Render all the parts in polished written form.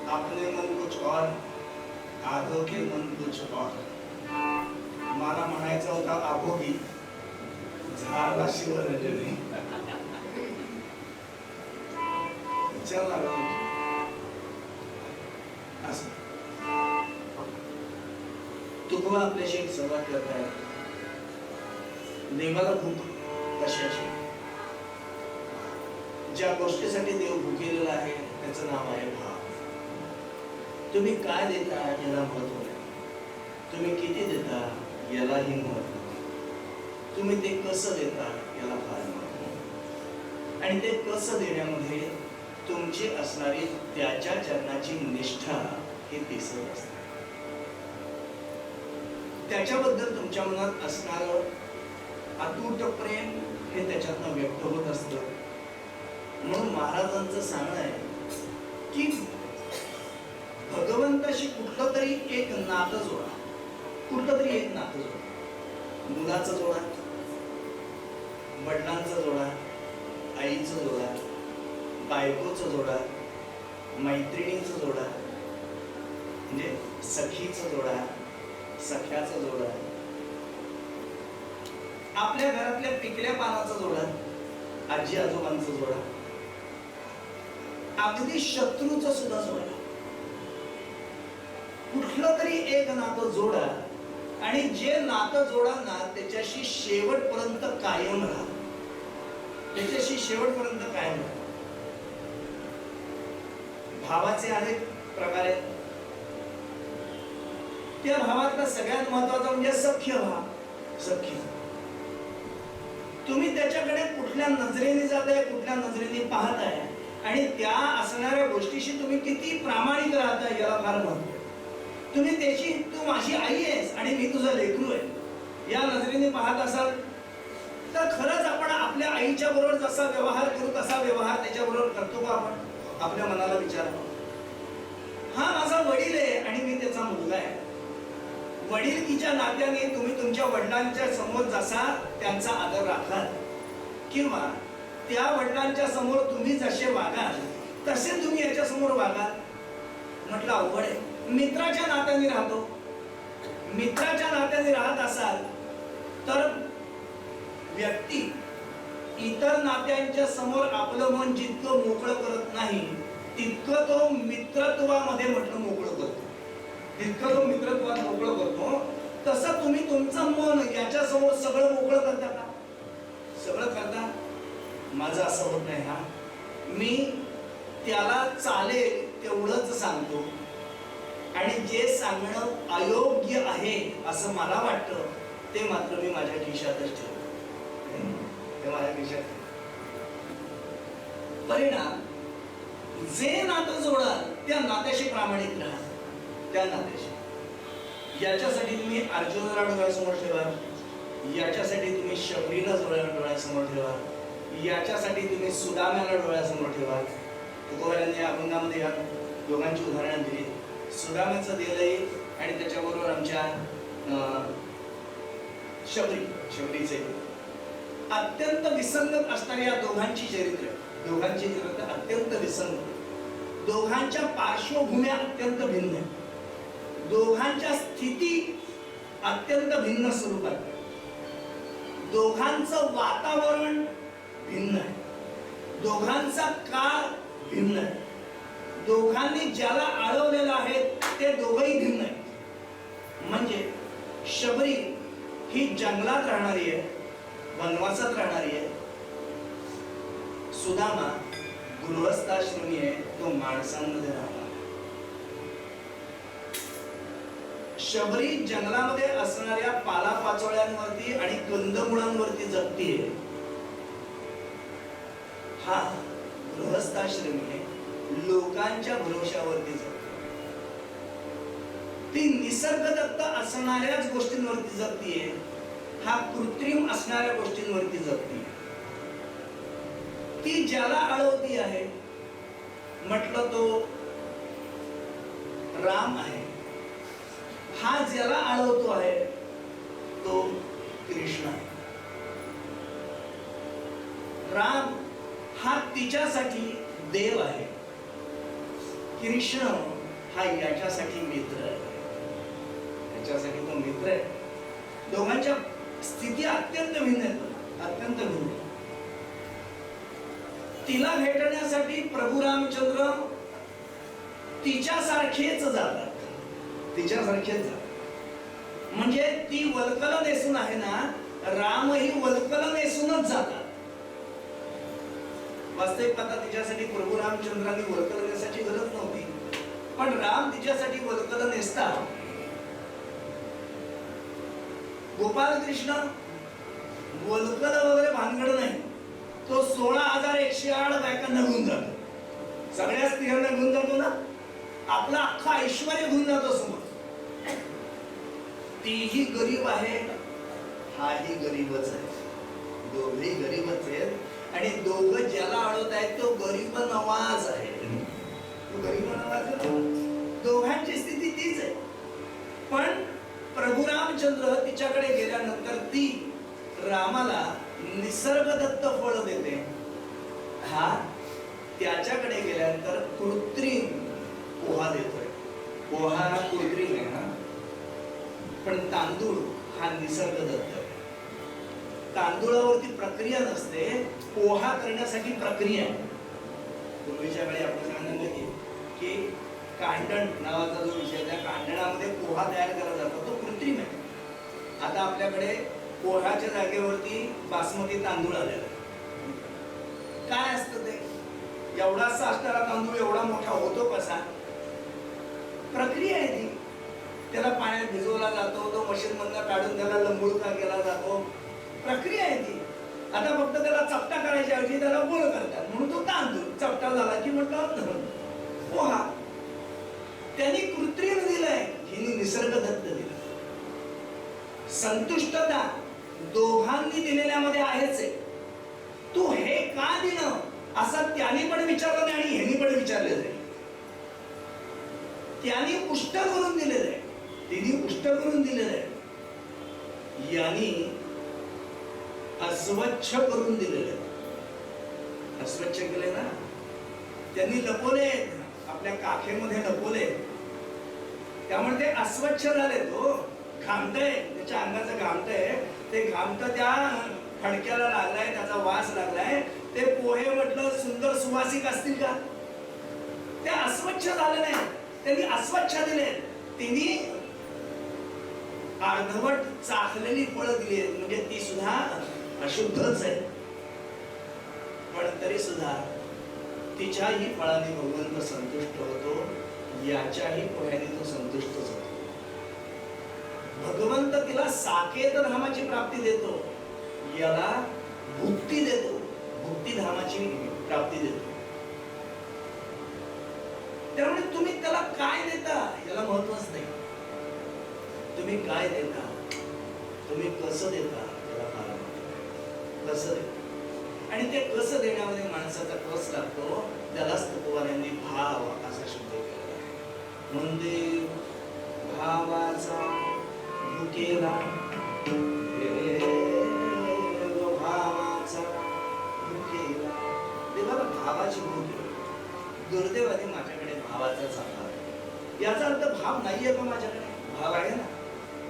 अपने मन कुछ और, आधो के मन कुछ और. मला म्हणायचं होता आभोगी, झाला शिवरंजनी. चल ना असं तुकोबा आपल्याशी एक संवाद करताय. देवाला भूक कशाची? ज्या गोष्टीसाठी देव भुकेलेला आहे त्याचं नाव आहे भाव. तुम्ही काय देता याला महत्व नाही, तुम्ही किती देता यालाही महत्व नाही, तुम्ही ते कसं देता याला फार महत्व. आणि ते कसं देण्यामध्ये तुमची असणारी त्याच्या चरणाची निष्ठा हे दिसत असते. त्याच्याबद्दल तुमच्या मनात असणारं अतूट प्रेम हे त्याच्यातनं व्यक्त होत असतं. म्हणून महाराजांचं सांगणं आहे की भगवंताशी कुठलं तरी एक नातं जोडा, कुठलं तरी एक नातं जोडा. मुलाचं जोडा, वडिलांचं जोडा, आईचं जोडा, बायकोचं जोडा, मैत्रिणीचं जोडा, म्हणजे सखीचं जोडा, सख्याचं जोडा, आपल्या घरातल्या पिकल्या पानाचा जोडा, आजी आजोबांचा जोडा, अगदी शत्रूचा सुद्धा जोडा. कुठलं तरी एक नातं जोडा आणि जे नातं जोडा ना त्याच्याशी शेवटपर्यंत कायम राहा, त्याच्याशी शेवटपर्यंत कायम राहा. भावाचे अनेक प्रकार आहेत. त्या भावातला सगळ्यात महत्वाचा म्हणजे सख्य भाव. सख्य तुम्ही त्याच्याकडे कुठल्या नजरेने जाताय, कुठल्या नजरेने पाहताय आणि त्या असणाऱ्या गोष्टीशी तुम्ही किती प्रामाणिक राहताय याला फार महत्व. तुम्ही त्याची, तू माझी आई आहेस आणि मी तुझा लेकरू आहे या नजरेने पाहत असाल तर खरंच आपण आपल्या आईच्या बरोबर जसा व्यवहार करू तसा व्यवहार त्याच्या बरोबर करतो का आपण? आपल्या मनाला विचारा. हा माझा वडील आहे आणि मी त्याचा मुलगा आहे. वडीलकीच्या नात्याने तुम्ही तुमच्या वडिलांच्या समोर जसा त्यांचा आदर राखाल किंवा त्या वडिलांच्या समोर तुम्ही जसे वागाल तसे तुम्ही याच्या समोर वागाल. म्हटलं अवघड आहे. मित्राच्या नात्याने राहतो, मित्राच्या नात्याने राहत असाल तर व्यक्ती इतर नात्यांच्या समोर आपलं मन जितकं मोकळं करत नाही तितकं तो मित्रत्वामध्ये म्हटलं मोकळं करतो. जितकं तो मित्रत्वात मोकळं करतो तसं तुम्ही तुमचं मन याच्या समोर सगळं मोकळं करता का? सगळं करता? माझं असं होत नाही. हा मी त्याला चालेल तेवढंच सांगतो आणि जे सांगणं अयोग्य आहे असं मला वाटतं ते मात्र मी माझ्या खिशातच ठेवतो. ते माझ्या खिशात. परिणाम जे नातं जोडाल त्या नात्याशी प्रामाणिक राहा. त्या नात्याशी याच्यासाठी तुम्ही अर्जुनाला डोळ्यासमोर ठेवा, याच्यासाठी तुम्ही शबरीला डोळ्यासमोर ठेवा, याच्यासाठी तुम्ही सुदाम्याला डोळ्यासमोर ठेवा. तुकोबांनी या अभंगामध्ये या दोघांची उदाहरणं दिली. सुदाम्याचं दिलंय आणि त्याच्याबरोबर आमच्या शबरीचे अत्यंत विसंगत असणारी या दोघांची चरित्र अत्यंत विसंगत. दोघांच्या पार्श्वभूम्या अत्यंत भिन्न आहेत. दोघांच्या स्थिती अत्यंत भिन्न स्वरूपात. दोघांचं वातावरण भिन्न आहे. दोघांचा काळ भिन्न आहे. दोघांनी ज्याला अडवलेलं आहे ते दोघंही भिन्न आहेत. म्हणजे शबरी ही जंगलात राहणारी आहे, वनवासात राहणारी आहे. सुदामा गृहस्थाश्रमी आहे, तो माणसांमध्ये राहणार. शबरी जंगलामध्ये असणाऱ्या पालापाचोळ्यांवरती आणि कंदमुळांवरती जगतीये. हा गृहस्थाश्रमी आहे, लोकांच्या भरोशावरती जगते. ती निसर्गदत्त असणाऱ्याच गोष्टींवरती जगतीये. हा कृत्रिम असणाऱ्या गोष्टींवरती जगतीये. ती ज्याला अडवती आहे म्हटलं तो राम आहे. हा ज्याला अडवतो आहे तो कृष्ण आहे. राम हा तिच्यासाठी देव आहे. कृष्ण हा याच्यासाठी मित्र आहे, याच्यासाठी तो मित्र आहे. दोघांच्या स्थिती अत्यंत भिन्न आहेत, अत्यंत भिन्न. तिला भेटण्यासाठी प्रभू रामचंद्र तिच्यासारखेच जातात, तिच्यासारखेच जातात. म्हणजे ती वल्कल नेसून आहे ना, रामही वल्कल नेसूनच जातात. वास्तविक पाहता तिच्यासाठी प्रभू रामचंद्रांनी वल्कल नेसायची गरज नव्हती, पण राम तिच्यासाठी वल्कल नेसतात. गोपाल कृष्ण वल्कल वगैरे भानगड नाही, तो 16,108 बायकांना घेऊन जातो, सगळ्या स्त्रियांना घेऊन जातो ना, आपला अख्खा ऐश्वर्य घेऊन जातो समोर. तीही गरीब आहे, हाही गरीबच आहे, दोघेही गरीबच आहेत. आणि दोघं ज्याला अडवत आहेत तो गरीब नवाज आहे, तो गरीब नवाज आहे. दोघांची स्थिती तीच आहे. पण प्रभू रामचंद्र तिच्याकडे गेल्यानंतर ती रामाला निसर्गदत्त फळ देते. हा त्याच्याकडे गेल्यानंतर कृत्रिम पोहा देतोय. पोहा कृत्रिम आहे ना, पण तांदूळ हा निसर्गदत्त आहे. तांदूळावरती प्रक्रिया नसते, पोहा करण्यासाठी प्रक्रिया आहे. पूर्वीच्या वेळी आपण सांगितलं की कांडण नावाचा जो विषय, त्या कांडणामध्ये पोहा तयार केला जातो, तो कृत्रिम आहे. आता आपल्याकडे पोह्याच्या जागेवरती बासमती तांदूळ आलेला आहे. काय असतं ते? एवढासा असणारा तांदूळ एवढा मोठा होतो कसा? प्रक्रिया आहे ती. त्याला पाण्यात भिजवला जातो, तो मशीन मधनं काढून त्याला लंबुळका केला जातो, प्रक्रिया आहे ती. आता फक्त त्याला चपटा करायच्या ऐवजी त्याला गोळ करतात, म्हणून तो तांदूळ चपटा झाला की म्हटलं पोहा. त्यांनी कृत्रिम दिलंय, हिने निसर्गदत्त दिलं. संतुष्टता दोघांनी दिलेल्यामध्ये आहेच आहे. तू हे का दिलं असं त्याने पण विचारलं नाही आणि ह्यानी पण विचारलेलं आहे. त्याने पुष्ट करून दिलेलं आहे, तिने पुष्ट करून दिलेलं आहे, यांनी अस्वच्छ करून दिलेलं आहे. अस्वच्छ केले ना, त्यांनी लपवले, आपल्या काखेमध्ये लपवले, त्यामुळे ते अस्वच्छ झाले. तो घामतय, त्याच्या अंगाचं घामतय, ते घामत त्या फडक्याला लागलाय, त्याचा वास लागलाय. ते पोहे म्हटलं सुंदर सुवासिक असतील का? ते अस्वच्छ झाले नाही, त्यांनी अस्वच्छ दिले. त्यांनी अर्धवट चाखलेली फळं दिली, म्हणजे ती सुद्धा अशुद्धच आहे. पण तरी सुद्धा तिच्याही फळाने भगवंत संतुष्ट होतो, याच्याही पोह्याने तो संतुष्टच होतो. भगवंत तिला साकेत धामाची प्राप्ती देतो, याला भुक्ती देतो, भुक्ती धामाची प्राप्ती देतो. त्यामुळे तुम्ही त्याला काय देता याला महत्वच नाही. तुम्ही काय देता, तुम्ही कसं देता याला फार महत्व. कसं देता, आणि ते कसं देण्यामध्ये माणसाचा कस लागतो, त्यालाच तुकोबारांनी भाव असा शब्द केला आहे. म्हणजे भावाचा भुकेला, भावाचा भुकेला, देवाला भावाची भूक. दुर्दैवाने माझ्याकडे भावाचाच अभाव आहे. याचा अर्थ भाव नाहीये का माझ्याकडे? भाव आहे ना,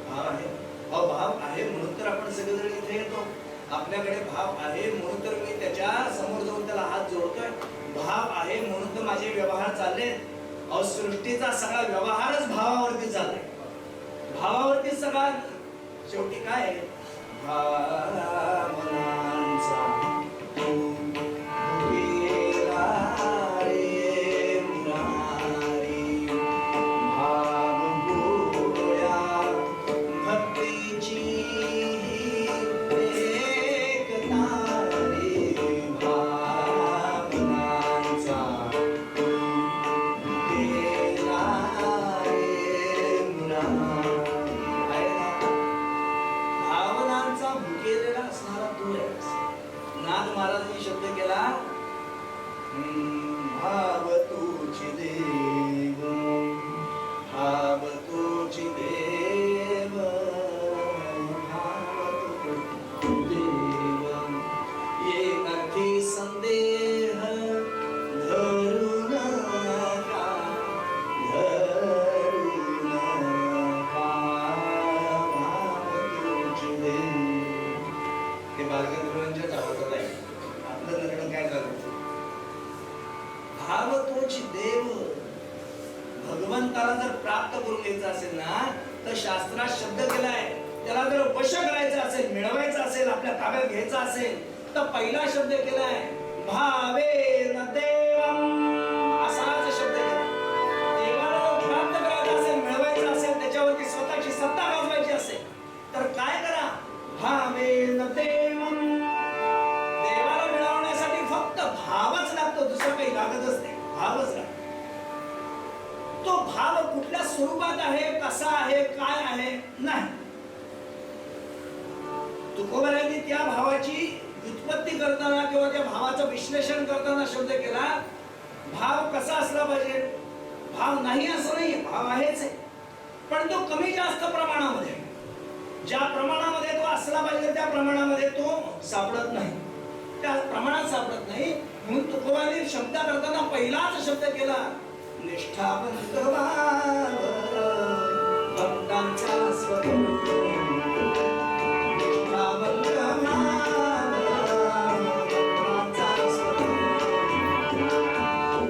भाव आहे. भाव आहे म्हणून तर आपण सगळेजण इथे येतो. आपल्याकडे भाव आहे म्हणून तर मी त्याच्या समोर जाऊन त्याला हात जोडतोय. भाव आहे म्हणून तर माझे व्यवहार चालले. सृष्टीचा सगळा व्यवहारच भावावरती चाललाय, भावावरती सगळा. शेवटी काय? भावनांचा महाराजांनी शब्द केला, भाव तुझी देव, भाव तुझी देव, भाव तुझी देव, ये अर्थी संदेह धरू नका, भाव तोच देव. भगवंताला जर प्राप्त करून घ्यायचं असेल ना तर शास्त्रात शब्द केलाय, त्याला जर वश करायचं असेल, मिळवायचं असेल, आपल्या ताब्यात घ्यायचं असेल तर पहिला शब्द केलाय भावेन देवम, असाच शब्द केला. देवाला जर प्राप्त करायचं असेल, मिळवायचं असेल, त्याच्यावरती स्वतःची सत्ता गाजवायची असेल तर काय करा, भावेन देवम. देवाला मिळवण्यासाठी फक्त भावच लागतो, दुसरं काही लागतच नाही, भावच लागतो. तो भाव कुठल्या स्वरूपात आहे, कसा आहे, काय आहे नाही. तुकोबारायांनी त्या भावाची उत्पत्ती करताना किंवा त्या भावाचं विश्लेषण करताना शब्द केला, भाव कसा असला पाहिजे. भाव नाही असं नाही, भाव आहेच आहे, पण तो कमी जास्त प्रमाणामध्ये, ज्या प्रमाणामध्ये तो असला पाहिजे त्या प्रमाणामध्ये तो सापडत नाही, त्या प्रमाणात सापडत नाही. म्हणून तुकोबाने शब्द करताना पहिलाच शब्द केला निष्ठावंत भाव भक्तांचा स्वरूप. निष्ठावंत भाव भक्तांचा स्वरूप.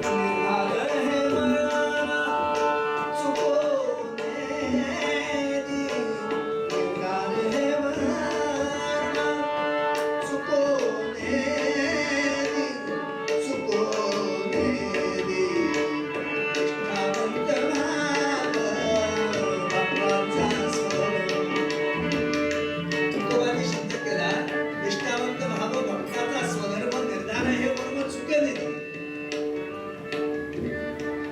निर्धार हे मन चुकोने दी. निर्धार हे मन चुकोने दी. चुकोने दी.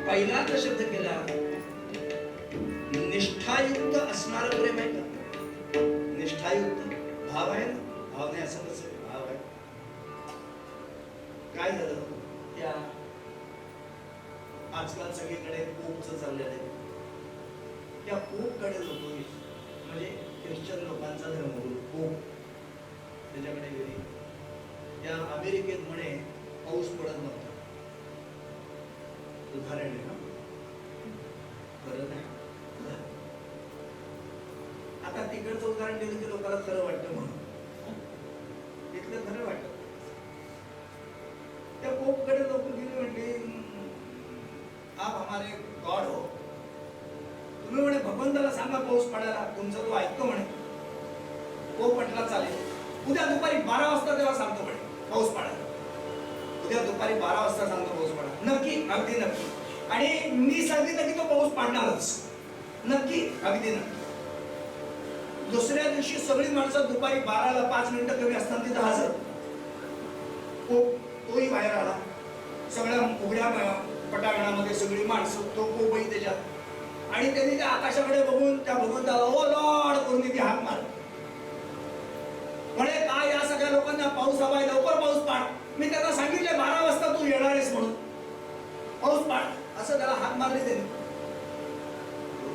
पहिलाच शब्द केला निष्ठायुक्त असणार प्रेम आहे का. निष्ठायुक्त भाव आहे ना, भाव नाही असं कसं, भाव आहे. काय झालं त्या आजकाल सगळीकडे पोपचं चाललेलं आहे, त्या पोपकडे लोक म्हणजे ख्रिश्चन लोकांचा धर्मगुरू पोप त्याच्याकडे गेली. त्या अमेरिकेत म्हणे पाऊस पडत नव्हता. उदाहरण आहे ना, खरं नाही. आता तिकडचं उदाहरण दिलं की लोकांना खरं वाटतं म्हणून तिथलं खरं वाटत. त्या पोपकडे लोक गेले, म्हटले आप हमारे गॉड हो, तुम्ही म्हणे भगवंताला सांगा पाऊस पडायला, तुमचा तो ऐकतो म्हणे. पोप म्हटला चालेल, उद्या दुपारी 12 वाजता तेव्हा सांगतो म्हणे पाऊस पडायला. उद्या दुपारी 12 वाजता सांगतो पाऊस पडा. नक्की, अगदी नक्की. आणि मी सांगितलं की तो पाऊस पडणारच, नक्की, अगदी नक्की. दुसऱ्या दिवशी सगळी माणसं दुपारी 12ला 5 मिनिटं कमी असताना तिथं हजर. तोही बाहेर आला, सगळ्या उघड्या पटांगणामध्ये सगळी माणसं, तो पोपही त्याच्यात. आणि त्यांनी त्या आकाशाकडे बघून त्या भगवंताला ओ लॉर्ड करून ती हाक मार. म्हणे काय या सगळ्या लोकांना पाऊस हवाय, लवकर पाऊस पाड. मी त्यांना सांगितले 12 वाजता तू येणार आहेस म्हणून, पाऊस पाड, असं त्याला हाक मारली त्यांनी.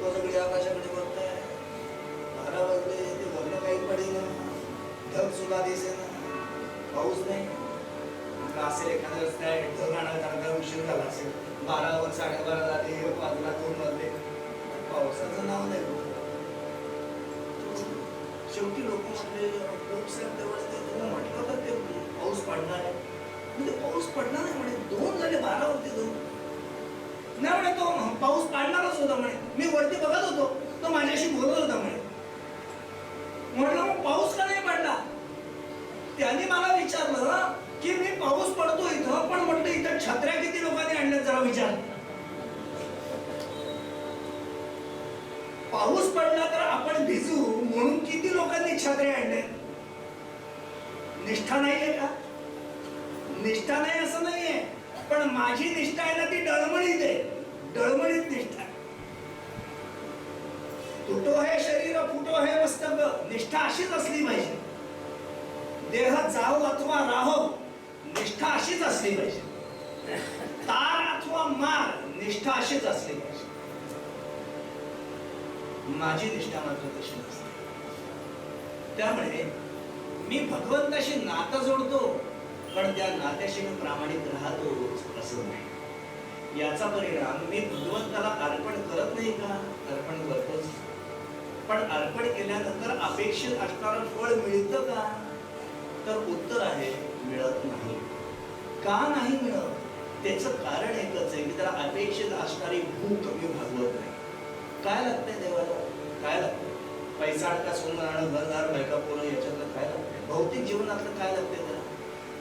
लोक सगळी आकाशाकडे बघताय, 12 वाजले, ते बघणं काही पडेना, ढग सुद्धा दिसेना, पाऊस नाही. असेल एखाद्या रस्त्यात ढग आणण्यासारखा उशीर झाला असेल, 12वर 12:30 झाले, 1 वाजला, 2 वाजले, पावसाचं नाव नाही. शेवटी लोक म्हटले म्हटलं तर ते पाऊस पडणार आहे, म्हणजे पाऊस पडणार नाही म्हणे. 2 झाले, 12 वरती 2 नाही म्हणे, तो पाऊस पाडणारच होता म्हणे. मी वरती बघत होतो, तो माझ्याशी बोलत होता म्हणे. म्हटलं मग पाऊस का नाही पडला. त्यांनी मला विचारलं की मी पाऊस पडतो इथं, पण म्हटलं इथं छत्र्या किती लोकांनी आणल्या जरा विचार. पाऊस पडला तर आपण भिजू म्हणून किती लोकांनी छत्र्या आणल्या. निष्ठा नाहीये का. निष्ठा नाही असं नाहीये, पण माझी निष्ठा आहे ना ती डळमळीत आहे, डळमळीत निष्ठा. तुटो हे शरीर फुटो हे मस्तक, निष्ठा अशीच असली पाहिजे. देह जाओ अथवा राहो, निष्ठा अशीच असली पाहिजे. तार अथवा मार, निष्ठा अशीच असली पाहिजे. माझी निष्ठा मात्र तशी नसते. त्यामुळे मी भगवंताशी नातं जोडतो, पण त्या नात्याशी मी प्रामाणिक राहतो असं नाही. याचा परिणाम मी भगवंताला अर्पण करत नाही का, अर्पण करतोच. पण अर्पण केल्यानंतर अपेक्षित असणारं फळ मिळतं का, तर उत्तर आहे मिळत नाही. का नाही मिळत. त्याचं कारण एकच आहे की त्याला अपेक्षित असणारी भूक कमी भागवत नाही. काय लागतंय देवाला? काय लागतंय? पैसा अडका सोनं आणणं घरदार बायका पोरं याच्यातलं काय लागतंय? भौतिक जीवनातलं काय लागतंय त्याला?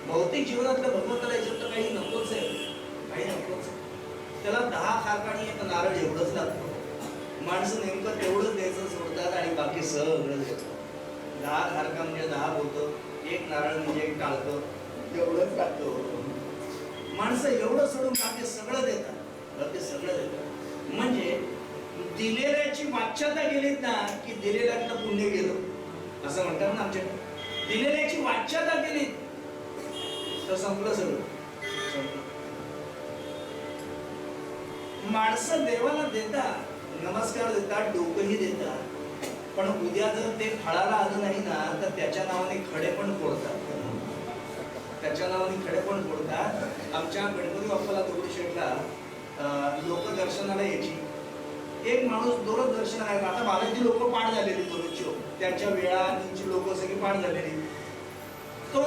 भौतिक जीवनातलं भगवंताला याच्यातलं काही नकोच आहे, काही नकोच आहे. त्याला 10 खारकाणी एक नारळ एवढंच लागतं. माणसं नेमकं तेवढंच द्यायचं सोडतात आणि बाकी सगळं देतात. 10 खारका म्हणजे 10 बोलतं, एक नारळ म्हणजे एक टाळतं, एवढंच लागतं. माणसं एवढं सोडून बाकी सगळं देतात, बाकी सगळं देतात. म्हणजे दिलेल्याची वाच्यता गेलीत ना की दिलेल्यातलं पुण्य गेलं असं म्हणतात ना आमच्याकडे. दिलेल्याची वाच्यता केली तर संपलं सगळं. माणसं देवाला देतात, नमस्कार देतात, डोकंही देतात, पण उद्या जर ते फळाला आलं नाही ना तर त्याच्या नावाने खडे पण फोडतात. त्याच्या नावाने खडे पण फोडतात. आमच्या गणपती बाप्पाला दगडूशेठला लोक दर्शनाला यायची. एक माणूस दररोज दर्शनाला यायचा. आता बालाजी लोक पाठ झालेली, दररोजची त्यांच्या वेळाची लोक सगळी पाठ झालेली. तो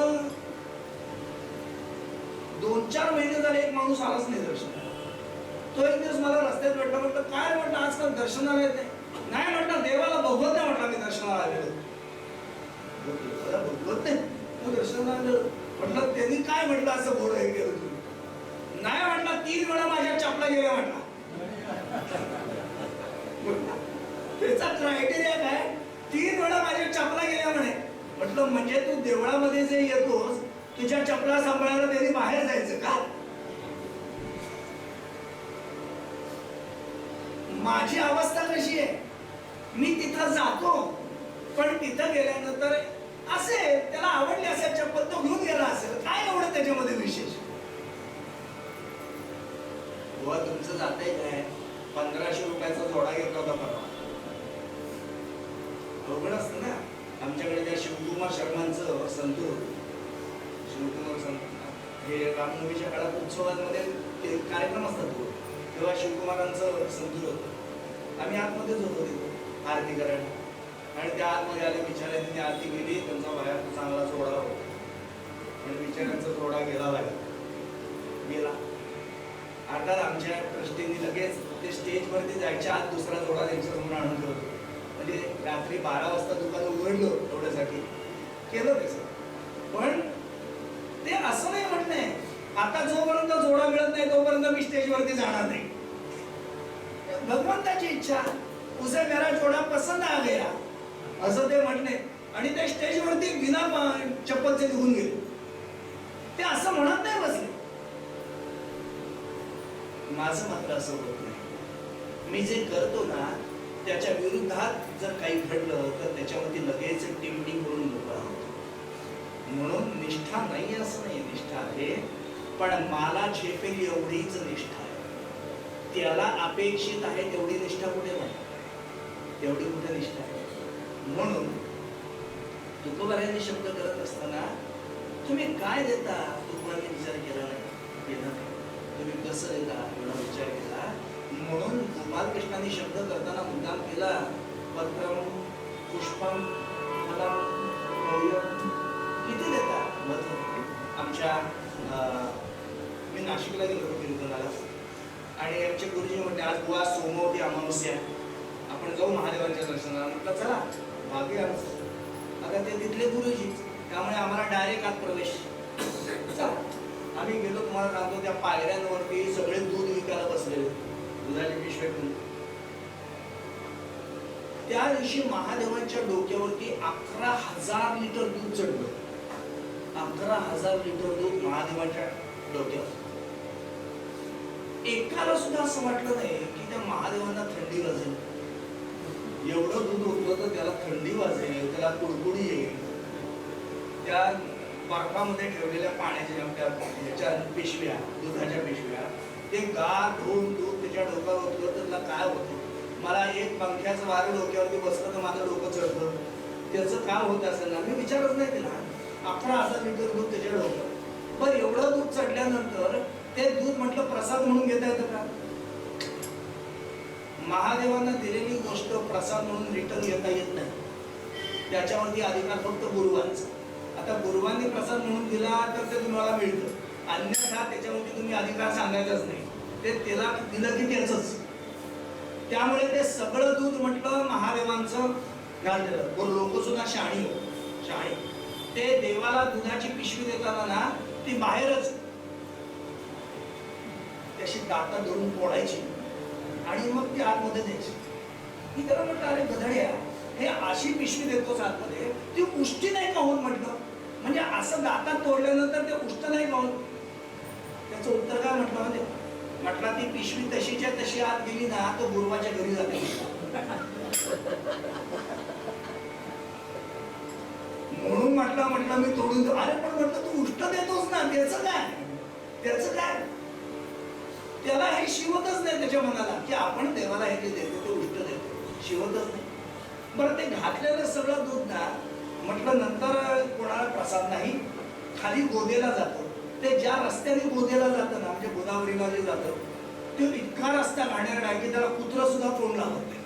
2-4 महिने झाले एक माणूस आलाच नाही दर्शनाला. तो एक दिवस मला रस्त्यात भेटला. म्हटलं काय? म्हटलं आजकाल दर्शनाला येत नाही. म्हटलं देवाला बघवत नाही. म्हटलं मी दर्शनाला आलेलो. बघवत नाही तू दर्शनाला आलेलो? म्हटलं त्यांनी काय म्हटलं असं बोल हे केलं तुम्ही? नाही म्हटलं 3 वेळा माझ्या चपला गेल्या म्हटलं. त्याचा क्रायटेरिया काय? 3 वेळा माझ्या चपला गेल्या म्हणे. म्हटलं म्हणजे तू देवळामध्ये जे येतोस तुझ्या चपला सांभाळायला त्यांनी बाहेर जायचं का? माझी अवस्था कशी आहे? मी तिथं जातो पण तिथं गेल्यानंतर असे त्याला आवडली असेल चप्पल तो घेऊन गेला असेल. काय एवढं त्याच्यामध्ये विशेष? बुवा तुमचं जातंय काय? 1500 रुपयाचा जोडा घेतला होता परवा. अवघड असतं ना. आमच्याकडे त्या शिवकुमार शर्मांचं संत होतं. शिवकुमार संत हे रामनवमीच्या काळात उत्सवांमध्ये ते कार्यक्रम असतात तेव्हा शिवकुमारांचं संतूर होतं. आम्ही आतमध्येच होतो तिथं आरती करायला. आणि त्या आतमध्ये आले बिचाऱ्या, त्यांनी आरती केली. त्यांचा बाहेर चांगला जोडा होता आणि बिचाऱ्यांचा जोडा गेला गेला. अर्थात आमच्या ट्रस्टींनी लगेच ते स्टेजवरती जायच्या आत दुसरा जोडा त्यांच्यासमोर आणून ठेवतो. म्हणजे रात्री 12 वाजता दुकान उघडलं एवढ्यासाठी केलं त्याचं. पण ते असं नाही म्हणणं आता जोपर्यंत जोडा मिळत नाही तोपर्यंत मी स्टेजवरती जाणार नाही. भगवंताची इच्छा, उसे मेरा जोडा पसंद आ गया असं ते म्हणणे. आणि ते स्टेजवरती बिना चप्पलचे निघून गेले. ते असं म्हणत नाही बसले. माझं मात्र असं होत नाही. मी जे करतो ना त्याच्या विरुद्धात जर काही घडलं तर त्याच्यामध्ये लगेच टिमटी करून मोकळा होतो. म्हणून निष्ठा नाही असं नाही, निष्ठा आहे, पण मला झेपेल एवढीच निष्ठा आहे. त्याला अपेक्षित आहे तेवढी निष्ठा कुठे नाही, तेवढी कुठे निष्ठा आहे. म्हणून तुकोबारायांनी शब्द करत असताना तुम्ही काय देता तुकोबारांनी विचार केला नाही. तुम्ही कसं देता एवढा विचार केला. म्हणून गोपालकृष्णांनी शब्द करताना मुद्दाम केला, पत्रम पुष्पम फलम भव्यम. किती देता? आमच्या मी नाशिकला गेलो होतो कीर्तनाला आणि आमचे गुरुजी म्हणते आज बुवा सोमवती अमावस्या आपण जाऊ महादेवांच्या दर्शनाला. म्हटलं चला भाग्य आमचं. आता ते तिथले गुरुजी त्यामुळे आम्हाला डायरेक्ट आत प्रवेश. चला आम्ही गेलो. तुम्हाला सांगतो त्या पायऱ्यांवरती सगळे दूध विकायला बसलेले, दुधाचे पिशवे घेऊन. त्या दिवशी महादेवांच्या डोक्यावरती 11,000 लिटर दूध चढलं. 11,000 लिटर दूध महादेवांच्या डोक्यावर. एकाला सुद्धा असं वाटलं नाही की त्या महादेवांना थंडी वाजेल. एवढं दूध होतं तर त्याला थंडी वाजेल, त्याला कुडकुडी येईल. त्या बर्फामध्ये ठेवलेल्या पाण्याच्या ह्याच्या पिशव्या, दुधाच्या पिशव्या, ते गार धुवून दूध त्याच्या डोक्यावर होतं तर त्याला काय होतं? मला एक पंख्याचं वारं डोक्यावरती बसलं तर माझं डोकं चढतं. त्याचं काय होत असेल ना, मी विचारच नाही केला. 11,000 लिटर दूध त्याच्या डोक्यावर. बरं एवढं दूध चढल्यानंतर ते दूध म्हटलं प्रसाद म्हणून घेता येतं का? महादेवांना दिलेली गोष्ट प्रसाद म्हणून रिटर्न घेता येत नाही. त्याच्यावरती अधिकार फक्त गुरुवांचा. आता गुरुवांनी प्रसाद म्हणून दिला तर ते तुम्हाला मिळतं. अन्यथा त्याच्यावरती तुम्ही अधिकार सांगायचाच नाही. ते त्याला दिलं की त्याचंच. त्यामुळे ते सगळं दूध म्हटलं महादेवांचं घाललेलं. लोक सुद्धा शहाणी हो, शहाणी. ते देवाला दुधाची पिशवी देताना ना ती बाहेरच त्याशी दाता धरून फोडायची आणि मग ती आतमध्ये द्यायची. मी त्याला म्हटलं अरे गधड्या, हे अशी पिशवी देतोस आतमध्ये, ती उष्टी नाही का होत म्हटलं. म्हणजे असं दातात तोडल्यानंतर ते उष्ट नाही का होत. त्याचं उत्तर काय म्हटलं म्हणजे म्हटलं ती पिशवी तशीच्या तशी आत गेली ना तो गुरुवाच्या घरी जाते. म्हणून म्हटलं मी तोडून. अरे पण म्हटलं तू उष्ट देतोस ना, त्याचं काय त्याला हे शिवतच नाही त्याच्या मनाला की आपण देवाला हे देतो ते उष्ट देतो, शिवतच नाही. बरं ते घातलेलं सगळं दूध ना म्हटलं नंतर कोणाला प्रसाद नाही, खाली गोदेला जातो. ते ज्या रस्त्याने गोदेला जातं ना, म्हणजे गोदावरीला जे जातं ते इतका रस्ता घाणेरडा आहे की त्याला कुत्रं सुद्धा तोंड लावत नाही.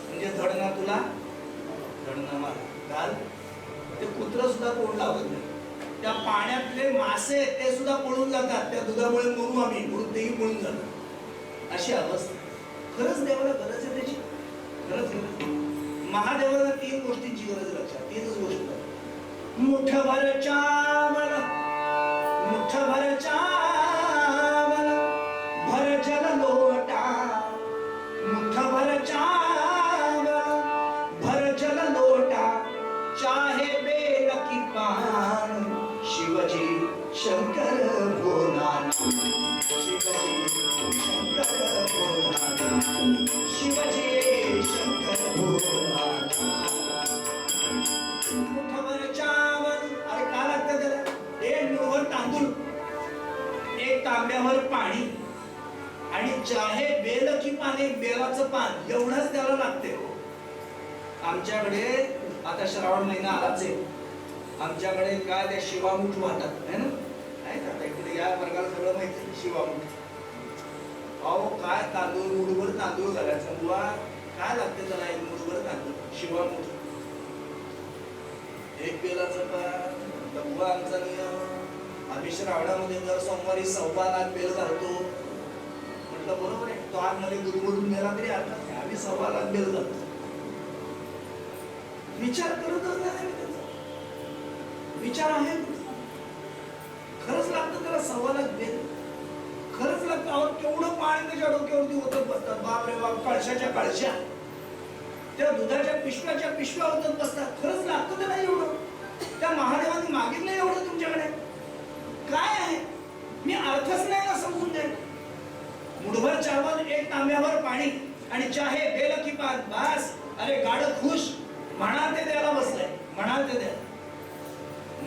म्हणजे धड ना तुला धड ना मला घाल, ते कुत्रं सुद्धा तोंड लावत नाही. त्या पाण्यातले मासे ते सुद्धा पळून जातात, त्या दुधामुळे मरू आम्ही म्हणून तेही पळून जातात. अशी अवस्था. खरंच देवाला गरज आहे त्याची, खरंच गरज. महादेवाला 3 गोष्टींची गरज लक्षात. 3च गोष्ट. मुठभर चावल, मुठभर चावल भर जल लोटा, मुठभर चावल भर जल लोटा, चाहे बेल की पान, शिवजी शंकर भोलानाथ, शिवजी शंकर भोलानाथ, शिवजी शंकर भोलानाथ. मुठभर चावल, अरे काय लागतं त्याला? 1 मुठभर तांदूळ, 1 तांब्यावर पाणी आणि चाहे बेल की पान, 1 बेलाचं पान, एवढंच त्याला लागते. आमच्याकडे आता श्रावण महिना आलाच आहे. आमच्याकडे काय त्या शिवामुठ वाहतात है ना, नाही का? इकडे या वर्गाला सगळं माहिती शिवामुठ. अहो काय तांदूळ, मुठभर तांदूळ घालायचा. बुवा काय लागते त्याला? 1 मुठभर तांदूळ, शिवामुठ, 1 बेलाचं पान. बुवा आमचा नियम, आम्ही श्रावणामध्ये दर सोमवारी 1.25 लाख बेल घालतो. म्हटलं बरोबर आहे, तो आतमध्ये गुरुमधून गेला तरी आता आम्ही 1.25 लाख बेल घालतो. विचार करतच नाही, विचार आहे. खरंच लागतं त्याला 1.25 लाख बेल, खरंच लागतं. अहो केवढं पाणी त्याच्या डोक्यावरती होतच बसतात. बाप रे बाप, कळशाच्या कळशा, त्या दुधाच्या पिशव्याच्या पिशव्या होतच बसतात. खरंच लागतं त्याला एवढं. त्या महादेवांनी मागितलं एवढं तुमच्याकडे काय आहे? मी अर्थच नाही ना समजून दे. मुठभर चावल, 1 तांब्यावर पाणी आणि चाहे बेल की पान, बस. अरे गाड खुश, म्हणाल ते द्यायला बसलाय, म्हणाल ते द्या.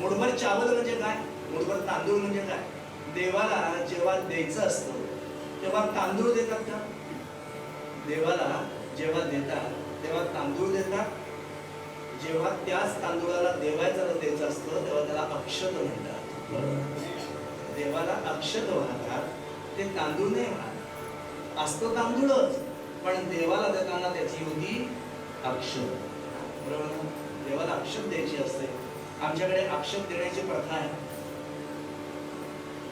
मुठभर चावल म्हणजे काय? मुठभर तांदूळ म्हणजे काय? देवाला जेव्हा द्यायचं असतं तेव्हा तांदूळ देतात का? देवाला जेव्हा देतात तेव्हा तांदूळ देतात. जेव्हा त्याच तांदूळाला देवायचं द्यायचं असतं तेव्हा त्याला अक्षत म्हणतात. देवाला अक्षत वाहतात, ते तांदूळ नाही वाहत. असतं तांदूळच, पण देवाला देताना त्याची होती अक्षत. बरोबर? देवाला अक्षत द्यायची असते. आमच्याकडे अक्षत देण्याची प्रथा आहे.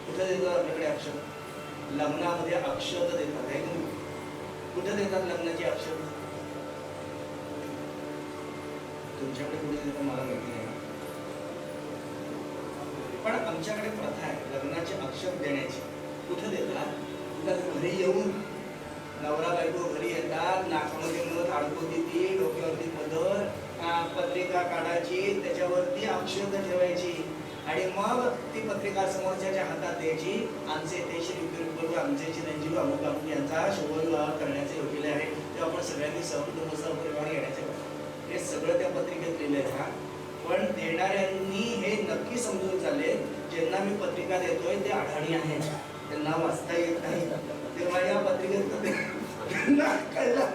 कुठे देतात आपल्याकडे अक्षत? लग्नामध्ये अक्षत देतात आहे की? कुठे देतात लग्नाची अक्षत? तुमच्याकडे कुठे देतात मला माहिती नाही, पण आमच्याकडे प्रथा आहे लग्नाची अक्षत देण्याची. कुठे देतात? घरी येऊन नवरा बायको घरी येतात, नाकामध्ये मध अडकवती, ती डोक्यावरती पदर, पत्रिका काढायची, त्याच्यावरती अक्षत ठेवायची आणि मग ती पत्रिका समोरच्या हातात द्यायची. आमचे ते श्री गुरु आमचे चिरंजीव अमुक अमुक यांचा शुभविवाह करण्याचे योग्य आहे, तेव्हा आपण सगळ्यांनी सहपरिवार येण्याचे. हे सगळं त्या पत्रिकेत लिहिलंय का? पण देणाऱ्यांनी हे नक्की समजून चालले, ज्यांना मी पत्रिका देतोय ते अडाणी आहेत, त्यांना वाचता येत नाही. तेव्हा या पत्रिकेत कळलं.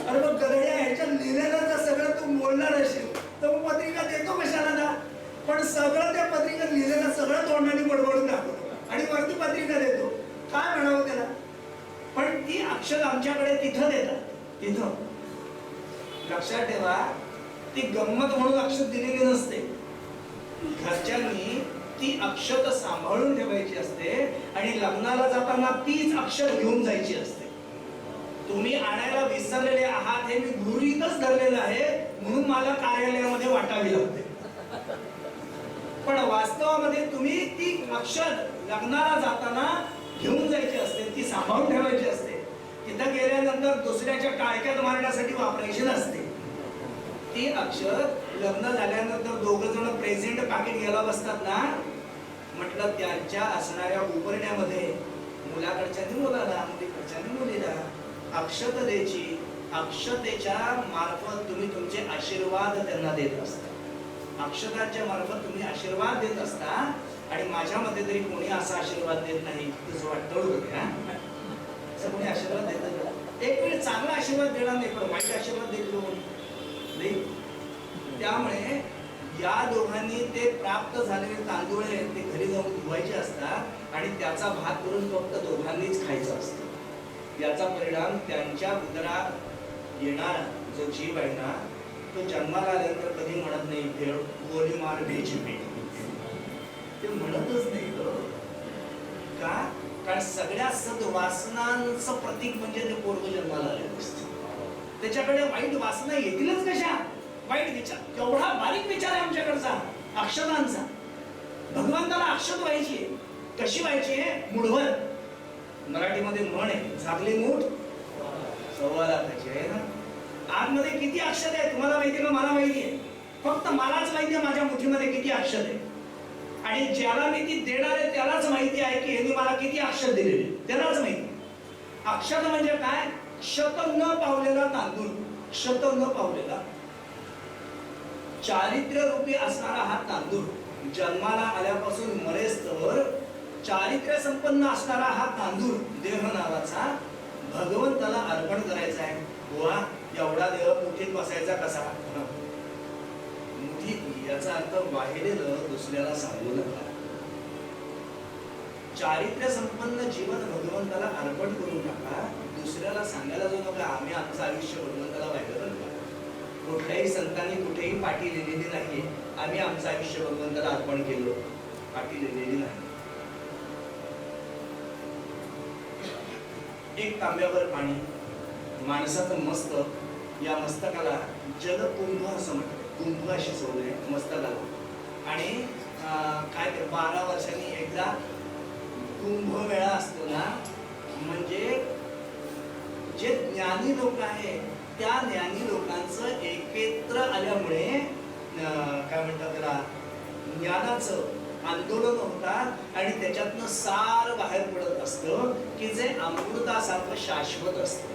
अरे मग गदड्या, ह्याच्या लिहिलेलं जर सगळं तू बोलणार असेल तर मग पत्रिका देतो कशाला ना? पण सगळं त्या पत्रिकेत लिहिलेलं सगळं तोंडाने बडबडून दाखवतो आणि वरती पत्रिका देतो. काय म्हणावं त्याला? पण ती अक्षर आमच्याकडे तिथं देतात. तिथं लक्षात ठेवा, ती गंमत म्हणून अक्षर दिलेली नसते. घरच्यांनी ती अक्षत सांभाळून ठेवायची असते आणि लग्नाला जाताना तीच अक्षत घेऊन जायची असते. तुम्ही आणायला विसरलेले आहात हे मी गृहीतच धरलेलं आहे, म्हणून मला कार्यालयामध्ये वाटावी लागते. पण वास्तवामध्ये तुम्ही ती अक्षत लग्नाला जाताना घेऊन जायची असते, ती सांभाळून ठेवायची असते. तिथं गेल्यानंतर दुसऱ्याच्या टाळक्यात मारण्यासाठी वापरायची नसते. ती अक्षत लग्न झाल्यानंतर दोघं जण प्रेझेंट पाकिट घ्यायला बसतात ना, म्हटलं त्यांच्या असणाऱ्या उपरण्यामध्ये मुलाकडच्यानी मुलाला, मुलीकडच्यानी मुलीला अक्षत द्यायची. अक्षतेच्या मार्फत तुम्ही तुमचे आशीर्वाद त्यांना देत असता. अक्षतांच्या मार्फत तुम्ही आशीर्वाद देत असता. आणि माझ्या मते तरी कोणी असा आशीर्वाद देत नाही तसं वाटतं बघा. असं कोणी आशीर्वाद देत एक वेळ चांगला आशीर्वाद देणार नाही, पण वाईट आशीर्वाद देतो नाही. त्यामुळे या दोघांनी ते प्राप्त झालेले तांदूळ ते घरी जाऊन धुवायचे असतात आणि त्याचा भात करून फक्त दोघांनीच खायचा असतो. याचा परिणाम त्यांच्या उदरात येणारा जो जीव आहे ना, तो जन्माला आल्यानंतर कधी म्हणत नाही भेळ गोली मार भेची भेट, ते म्हणतच नाही तो. का? कारण सगळ्या सद्वासनांचं प्रतीक म्हणजे ते पोरग जन्माला आलेलं असतं. त्याच्याकडे वाईट वासना येतीलच कशा? वाईट विचार, केवढा बारीक विचार आहे आमच्याकडचा अक्षतांचा. भगवंताला अक्षत व्हायची, कशी व्हायची आहे? मूढवर. मराठीमध्ये म्हण आहे, झाकली मूठ सव्वा लाखाची आहे ना. आतमध्ये किती अक्षत आहे तुम्हाला माहिती का? मला माहिती आहे. फक्त मलाच माहिती आहे माझ्या मुठीमध्ये किती अक्षत आहे. आणि ज्याला मी ती देणार आहे त्यालाच माहिती आहे की यांनी मला किती अक्षत दिलेले, त्यालाच माहिती. अक्षत म्हणजे काय? क्षत न पावलेला तांदूळ. क्षत न पावलेला, चारित्र्य रूपी असणारा हा तांदूळ जन्माला आल्यापासून मरेस्तवर चारित्र्य संपन्न असणारा हा तांदूळ देह नावाचा भगवंताला अर्पण करायचा आहे. वा, एवढा देह मुठीत बसायचा कसा? मुठीत याचा अर्थ वाहिलेलं दुसऱ्याला सांगू नका. चारित्र्य संपन्न जीवन भगवंताला अर्पण करू नका. दुसऱ्याला सांगायला जाऊ नका आम्ही आमचं आयुष्य भगवंताला वाहिलं नका. कुठल्याही संतांनी कुठेही पाठी लिहिलेली नाही आम्ही आमचं आयुष्य भगवंताला अर्पण केलं, पाठी लिहिलेली नाही. एक तांब्यावर पाणी, माणसाचं मस्तक, या मस्तकाला जलकुंभ असं म्हणतात. कुंभ अशी सवय आहे मस्तकाला. आणि काय ते 12 वर्षांनी एकदा कुंभ मेळा असतो ना, म्हणजे जे ज्ञानी लोक आहेत त्या ज्ञानी लोकांचं एकत्र आल्यामुळे काय म्हणतात त्याला, ज्ञानाचं आंदोलन होतात आणि त्याच्यातनं सार बाहेर पडत असतं की जे अमृतासारखं शाश्वत असतं.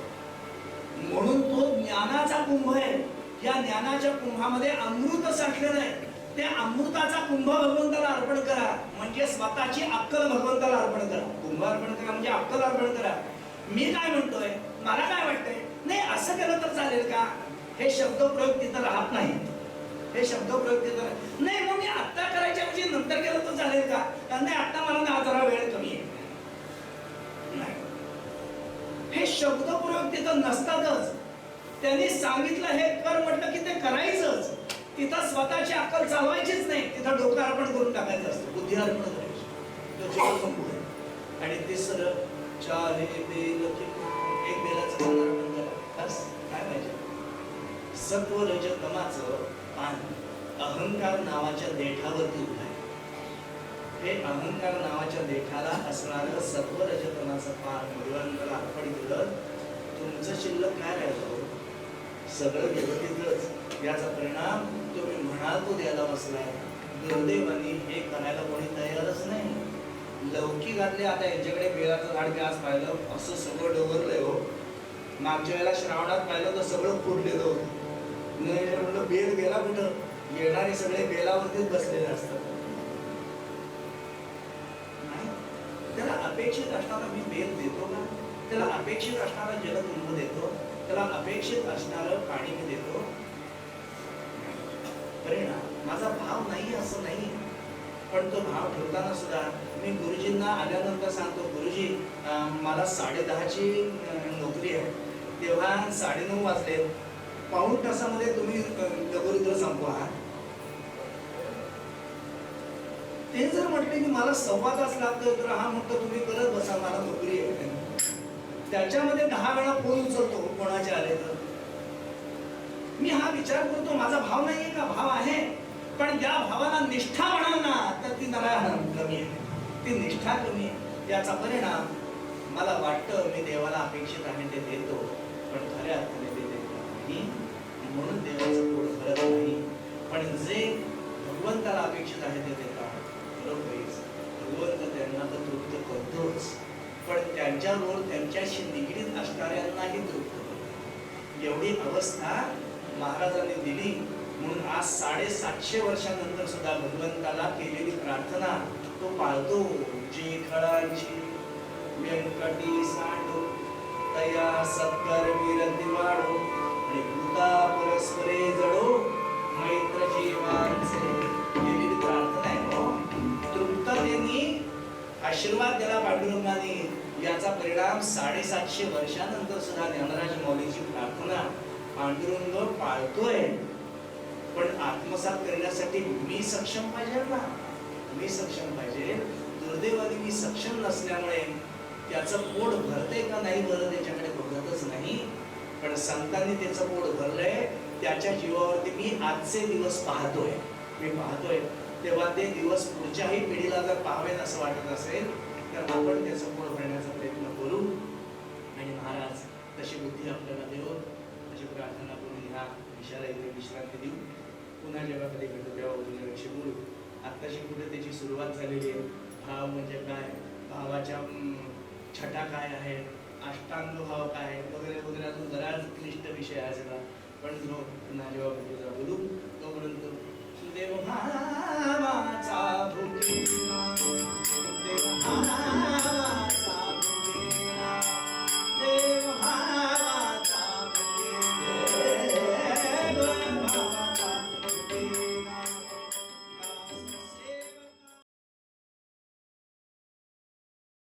म्हणून तो ज्ञानाचा कुंभ आहे. या ज्ञानाच्या कुंभामध्ये अमृत साठलेलं आहे. त्या अमृताचा कुंभ भगवंताला अर्पण करा, म्हणजे स्वतःची अक्कल भगवंताला अर्पण करा. कुंभ अर्पण करा म्हणजे अक्कल अर्पण करा. मी काय म्हणतोय, मला काय वाटतंय, नाही असं केलं तर चालेल का? हे शब्दप्रयोग तिथं राहत नाही. हे शब्दप्रयोग तिथं नाही. मग मी आत्ता करायच्या ऐवजी नंतर केलं तर चालेल का? नाही, आता मला ना जरा वेळ कमी आहे. नाही, हे शब्दप्रयोग तिथं नसतातच. त्यांनी सांगितलं हे कर म्हटलं की ते करायचंच. तिथं स्वतःची अक्कल चालवायचीच नाही. तिथं डोकं अर्पण करून टाकायचं असतं, बुद्धी अर्पण करायची. तो जीवन संपूर्ण. आणि तिसरं चार हे बेल, एक बेलाचं पान अर्पण करा. बस काय पाहिजे? सत्व रज तमाचं पान अहंकार नावाच्या देठावरती उभं आहे. हे अहंकार नावाच्या देठाला असणारं सत्व रजतमाचं पान भगवंताला अर्पण केलं, तुमचं शिल्लक काय राहिलं? सगळं गेलं तिथंच. याचा परिणाम तुम्ही म्हणाल तो द्यायला बसलाय. दुर्दैवाने हे करायला कोणी तयारच नाही. लौकी घातले. आता यांच्याकडे बेलाचं झाड मी आज पाहिलं, असं सगळं डोंगरलंय हो. मागच्या वेळेला श्रावणात पाहिलं तर सगळं फुटलेलं होतं. म्हटलं बेल गेला कुठं? येणारे सगळे बेलावरतीच बसलेले असतात. त्याला अपेक्षित असणारा मी बेल देतो का? त्याला अपेक्षित असणारा जलकुंभ देतो? त्याला अपेक्षित असणारं पाणी मी देतो? परिणाम माझा भाव नाही असं नाही. पण तो भाव ठेवताना सुद्धा मी गुरुजींना आल्यानंतर सांगतो, गुरुजी मला 10:30ची नोकरी आहे. तेव्हा 9:30 वाजले. पाऊण तासामध्ये तुम्ही लघुरुद्र संपवा. ते जर म्हटले की मला 1.25 तास लागतोय, तर हा म्हणतो तुम्ही करत बसा, मला नोकरी आहे. त्याच्यामध्ये 10 वेळा फोन उचलतो कोणाचे आले तर. मी हा विचार करतो, माझा भाव नाहीये का? भाव आहे, पण ज्या भावाला निष्ठा म्हणाल ना, तर ती जरा कमी आहे, ती निष्ठा कमी आहे. याचा परिणाम मला वाटतं मी देवाला अपेक्षित आहे ते देतो, पण खऱ्या अर्थाने ते देत नाही, म्हणून देवाचं पोट भरत नाही. पण जे भगवंताला अपेक्षित आहे ते देतात, बरोबरीच भगवंत त्यांना तर तृप्त करतोच, पण त्यांच्याबरोबर त्यांच्याशी निगडीत असणाऱ्यांनाही तृप्त करतो. एवढी अवस्था महाराजांनी दिली, म्हणून आज 750 वर्षानंतर सुद्धा भगवंताला केलेली प्रार्थना तो पाळतो. जी खळांची व्यंकटी सांडो तया सत्कर विरती वाढो, आणि भूता परस्परे जडो मैत्र जीवांचे. केलेली प्रार्थना आहे हो. तृप्ततेने आशीर्वाद दिला पांडुरंगाने. याचा परिणाम 750 वर्षानंतर सुद्धा ज्ञानराज माऊलीची प्रार्थना पांडुरंग पाळतोय. पण आत्मसात करण्यासाठी मी सक्षम पाहिजे ना, मी सक्षम पाहिजे. दुर्दैवाने मी सक्षम नसल्यामुळे त्याचं पोट भरतंय का नाही भरत याच्याकडे बघतच नाही. पण संतांनी त्याचं पोट भरलंय, त्याच्या जीवावरती मी आजचे दिवस पाहतोय, मी पाहतोय. तेव्हा ते दिवस पुढच्याही पिढीला जर पाहावेत असं वाटत असेल, तर आपण त्याचं पोट भरण्याचा प्रयत्न करू. आणि महाराज तशी बुद्धी आपल्याला देव, अशी प्रार्थना करून ह्या विषयाला इथे विश्रांती देऊ. पुन्हा जेव्हा कधी भेटू तेव्हा तुझ्याविषयी बोलू. आत्ताशी कुठे त्याची सुरुवात झालेली आहे. भाव म्हणजे काय, भावाच्या छटा काय आहेत, अष्टांग भाव काय आहेत वगैरे वगैरे, अजून बराच क्लिष्ट विषय आहे सगळा. पण जो पुन्हा जेव्हा भेटू तेव्हा बोलू. तोपर्यंत देव भावाचा भुकेला, देव